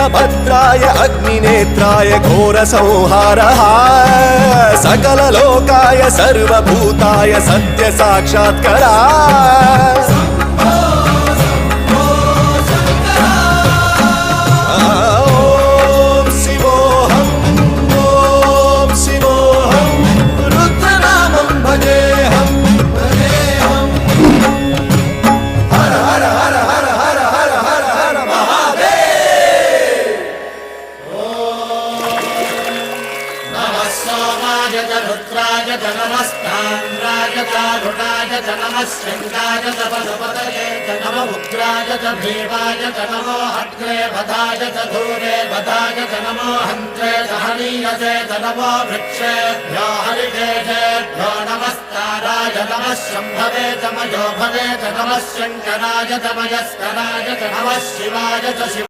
वीरभद्राय अग्निनेत्राय घोरसंहारः सकललोकाय सर्वभूताय सत्यसाक्षात्करा रुद्राय च नमस्ताम्राय च रुणाय च नमः शङ्काय च पशुपतये च नमः उग्राय च भीमाय च नमो हत्रे वधाय च धूरे वधाय च नमो हन्त्रे च हनीयसे च नमो वृक्षेभ्यो हरिकेशेभ्यो नमस्ताराय नमः शम्भवे च मयोभवे च नमः शङ्कराय च मयस्कराय च नमः शिवाय च